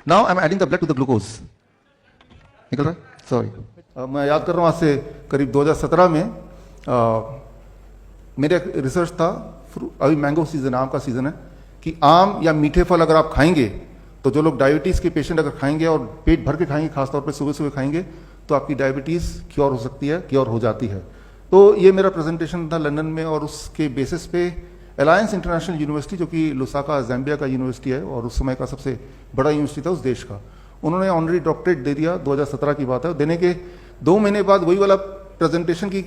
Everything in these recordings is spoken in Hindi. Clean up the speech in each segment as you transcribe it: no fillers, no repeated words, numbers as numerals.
Now I am adding the blood to the glucose. निकल रहा है, सॉरी। मैं याद कर रहा हूँ आज से करीब 2017 में मेरा रिसर्च था, अभी मैंगो सीजन, आम का सीजन है, कि आम या मीठे फल अगर आप खाएंगे तो जो लोग डायबिटीज के पेशेंट अगर खाएंगे और पेट भर के खाएंगे, खासतौर पर सुबह सुबह खाएंगे, तो आपकी डायबिटीज क्योर हो सकती है, क्योर हो जाती है। तो ये मेरा प्रेजेंटेशन था लंदन में, और उसके बेसिस पे अलायंस इंटरनेशनल यूनिवर्सिटी, जो कि लुसाका ज़ैम्बिया का यूनिवर्सिटी है और उस समय का सबसे बड़ा यूनिवर्सिटी था उस देश का, उन्होंने ऑनरी डॉक्टरेट दे दिया। 2017 की बात है। देने के 2 महीने बाद वही वाला प्रेजेंटेशन की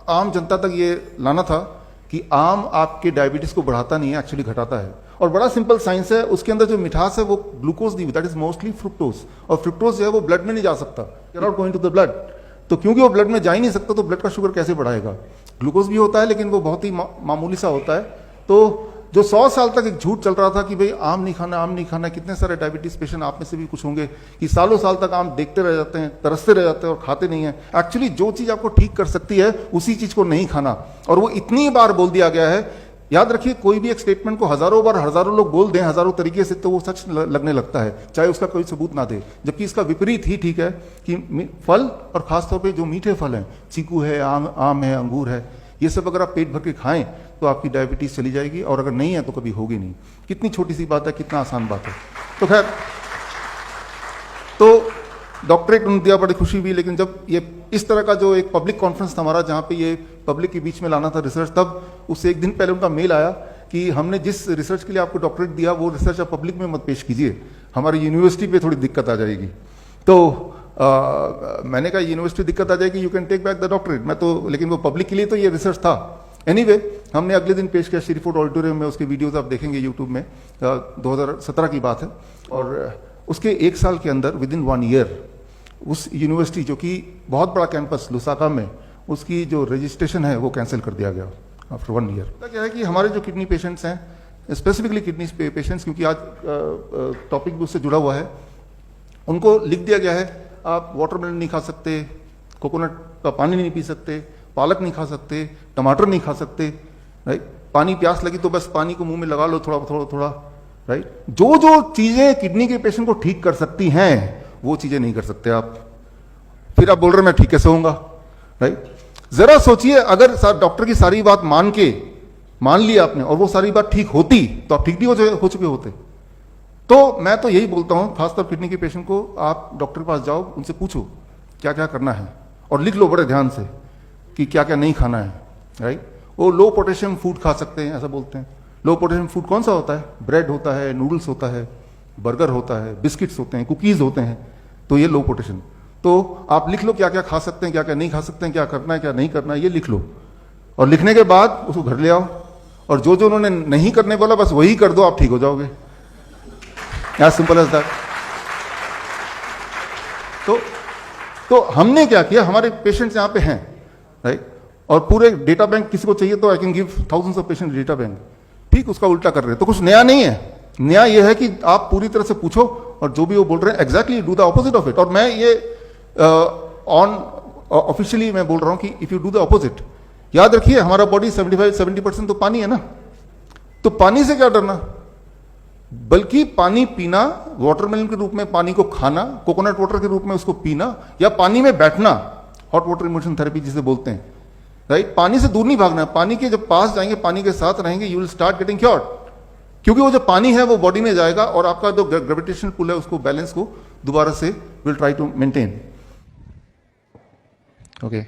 आम जनता तक ये लाना था कि आम आपके डायबिटीज को बढ़ाता नहीं है, एक्चुअली घटाता है। और बड़ा सिंपल साइंस है, उसके अंदर जो मिठास है वो ग्लूकोज दी, दैट इज मोस्टली फ्रुक्टोज, और फ्रुक्टोज जो है वो ब्लड में नहीं जा सकता, not going to the blood. तो क्योंकि वो ब्लड में जा ही नहीं सकता तो ब्लड का शुगर कैसे बढ़ाएगा। ग्लूकोज भी होता है लेकिन वो बहुत ही मामूली सा होता है। तो जो 100 साल तक एक झूठ चल रहा था कि भाई आम नहीं खाना, आम नहीं खाना, कितने सारे डायबिटीज पेशेंट आप में से भी कुछ होंगे कि सालों साल तक आम देखते रह जाते हैं, तरसते रह जाते हैं और खाते नहीं है। एक्चुअली जो चीज आपको ठीक कर सकती है उसी चीज को नहीं खाना, और वो इतनी बार बोल दिया गया है। याद रखिए, कोई भी एक स्टेटमेंट को हजारों बार हजारों लोग बोल दें हजारों तरीके से, तो वो सच लगने लगता है, चाहे उसका कोई सबूत ना दे। जबकि इसका विपरीत ही ठीक है कि फल, और खासतौर पे जो मीठे फल हैं, चीकू है, आम है, अंगूर है, ये सब अगर आप पेट भर के खाएं तो आपकी डायबिटीज चली जाएगी, और अगर नहीं है तो कभी होगी नहीं। कितनी छोटी सी बात है, कितना आसान बात है। तो खैर, तो डॉक्टरेट उन्होंने दिया, बड़ी खुशी हुई। लेकिन जब ये इस तरह का जो एक पब्लिक कॉन्फ्रेंस था हमारा, जहाँ पे ये पब्लिक के बीच में लाना था रिसर्च, तब उससे एक दिन पहले उनका मेल आया कि हमने जिस रिसर्च के लिए आपको डॉक्टरेट दिया वो रिसर्च आप पब्लिक में मत पेश कीजिए, हमारी यूनिवर्सिटी पे थोड़ी दिक्कत आ जाएगी। तो मैंने कहा यूनिवर्सिटी दिक्कत आ जाएगी, you can take back the doctorate. मैं तो, लेकिन वो पब्लिक के लिए तो ये रिसर्च था। एनीवे, हमने अगले दिन पेश किया श्रीफोर्ड ऑडिटोरियम में, उसके वीडियोज आप देखेंगे यूट्यूब में, 2017 की बात है। और उसके 1 साल के अंदर, विद इन 1 ईयर, उस यूनिवर्सिटी जो कि बहुत बड़ा कैंपस लुसाका में, उसकी जो रजिस्ट्रेशन है वो कैंसिल कर दिया गया आफ्टर 1 ईयर। क्या है कि हमारे जो किडनी पेशेंट्स हैं, स्पेसिफिकली किडनी पेशेंट्स, क्योंकि आज टॉपिक भी उससे जुड़ा हुआ है, उनको लिख दिया गया है आप वाटरमेलन नहीं खा सकते, कोकोनट का पानी नहीं पी सकते, पालक नहीं खा सकते, टमाटर नहीं खा सकते, राइट। पानी, प्यास लगी तो बस पानी को मुंह में लगा लो थोड़ा थोड़ा थोड़ा, राइट। जो जो चीजें किडनी के पेशेंट को ठीक कर सकती हैं वो चीजें नहीं कर सकते आप। फिर आप बोल रहे मैं ठीक कैसे होऊंगा, राइट। जरा सोचिए, अगर डॉक्टर की सारी बात मान लिया आपने और वो सारी बात ठीक होती तो आप ठीक भी हो चुके होते। तो मैं तो यही बोलता हूं, खासतौर किडनी के पेशेंट को, आप डॉक्टर के पास जाओ, उनसे पूछो क्या क्या करना है, और लिख लो बड़े ध्यान से कि क्या क्या नहीं खाना है, राइट। वो लो पोटेशियम फूड खा सकते हैं, ऐसा बोलते हैं। लो पोटेशियम फूड कौन सा होता है? ब्रेड होता है, नूडल्स होता है, बर्गर होता है, बिस्किट्स होते हैं, कुकीज होते हैं, तो ये लो पोटेशियम। तो आप लिख लो क्या क्या खा सकते हैं, क्या क्या नहीं खा सकते हैं, क्या करना है क्या नहीं करना है, ये लिख लो। और लिखने के बाद उसको घर ले आओ, और जो जो उन्होंने नहीं करने बोला बस वही कर दो, आप ठीक हो जाओगे। As simple as that. तो हमने क्या किया, हमारे पेशेंट्स यहाँ पे हैं, राइट, और पूरे डेटा बैंक किसी को चाहिए तो I can give thousands of patient data bank. ठीक, उसका उल्टा कर रहे हैं, तो कुछ नया नहीं है। नया यह है कि आप पूरी तरह से पूछो, और जो भी वो बोल रहे हैं exactly do the opposite of it. और मैं ये ऑफिशियली मैं बोल रहा हूं कि if you do the opposite, याद रखिए हमारा बॉडी 75-70% तो पानी है ना, तो पानी से क्या डरना, बल्कि पानी पीना, वाटरमेलन के रूप में पानी को खाना, कोकोनट वाटर के रूप में उसको पीना, या पानी में बैठना, हॉट वाटर इमर्शन थेरेपी जिसे बोलते हैं, राइट। पानी से दूर नहीं भागना, पानी के जब पास जाएंगे, पानी के साथ रहेंगे, you will start getting cured. क्योंकि वो जो पानी है वो बॉडी में जाएगा और आपका जो ग्रेविटेशनल पुल है उसको, बैलेंस को दोबारा से will try to maintain. Okay,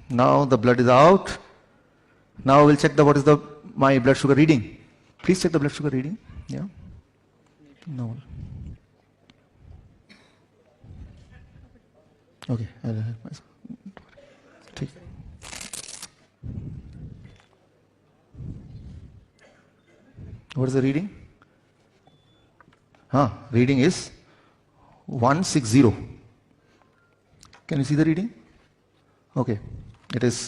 now the blood is out. Now we'll check what is my blood sugar reading. Please check the blood sugar reading. Yeah. No. Okay. ठीक. What is the reading? Reading is 160. Can you see the reading? Okay, it is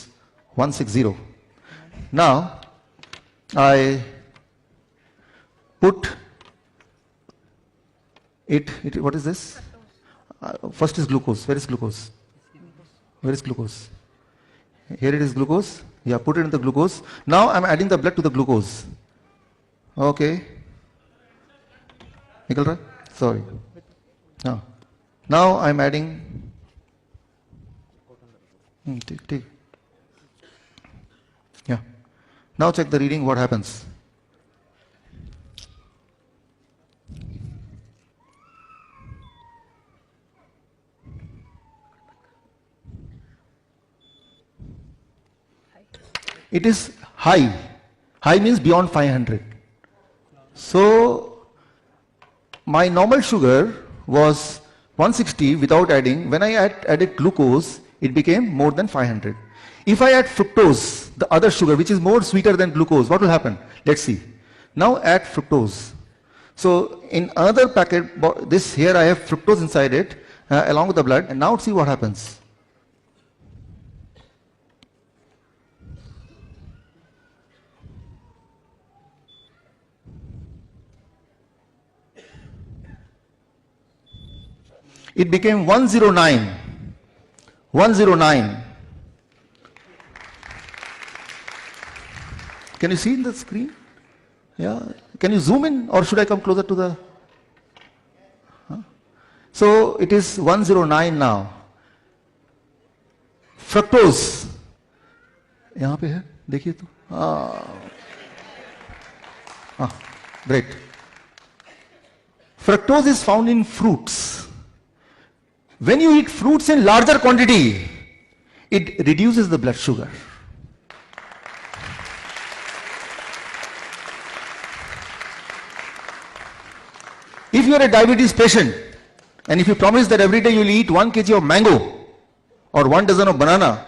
160. Now I put What is this? First is glucose. Where is glucose? Where is glucose? Here it is glucose. Yeah, put it in the glucose. Now I'm adding the blood to the glucose. Okay. निकल रहा? Sorry. Now I'm adding. ठीक. Yeah. Now check the reading. What happens? It is high. High means beyond 500. So my normal sugar was 160 without adding. When I added glucose, it became more than 500. If I add fructose, the other sugar, which is more sweeter than glucose, what will happen? Let's see. Now add fructose. So in another packet, this here I have fructose inside it, along with the blood, and now see what happens. It became 109. 109. Can you see in the screen? Yeah. Can you zoom in, or should I come closer to the? So it is 109 now. Fructose. यहाँ पे है, देखिए तो. Great. Fructose is found in fruits. When you eat fruits in larger quantity, it reduces the blood sugar. If you are a diabetes patient, and if you promise that every day you will eat 1 kg of mango, or 1 dozen of banana,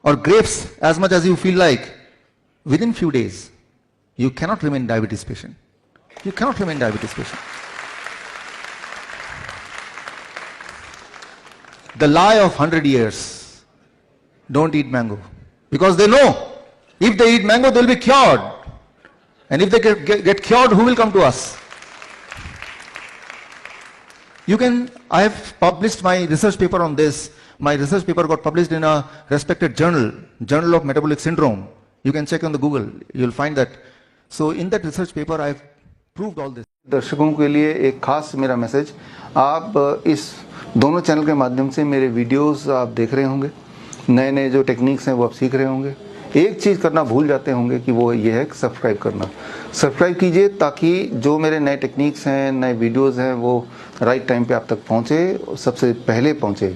or grapes as much as you feel like, within few days, you cannot remain diabetes patient. You cannot remain diabetes patient. The lie of 100 years, don't eat mango. Because they know, if they eat mango, they will be cured. And if they get cured, who will come to us? I have published my research paper on this. My research paper got published in a respected journal, Journal of Metabolic Syndrome. You can check on the Google, you'll find that. So in that research paper, I've proved all this. दर्शकों के लिए एक खास मेरा मैसेज, आप इस दोनों चैनल के माध्यम से मेरे वीडियोस आप देख रहे होंगे, नए नए जो टेक्निक्स हैं वो आप सीख रहे होंगे. एक चीज़ करना भूल जाते होंगे कि वो ये है सब्सक्राइब करना. सब्सक्राइब कीजिए ताकि जो मेरे नए टेक्निक्स हैं, नए वीडियोस हैं, वो राइट टाइम पे आप तक पहुँचे, सबसे पहले पहुँचे.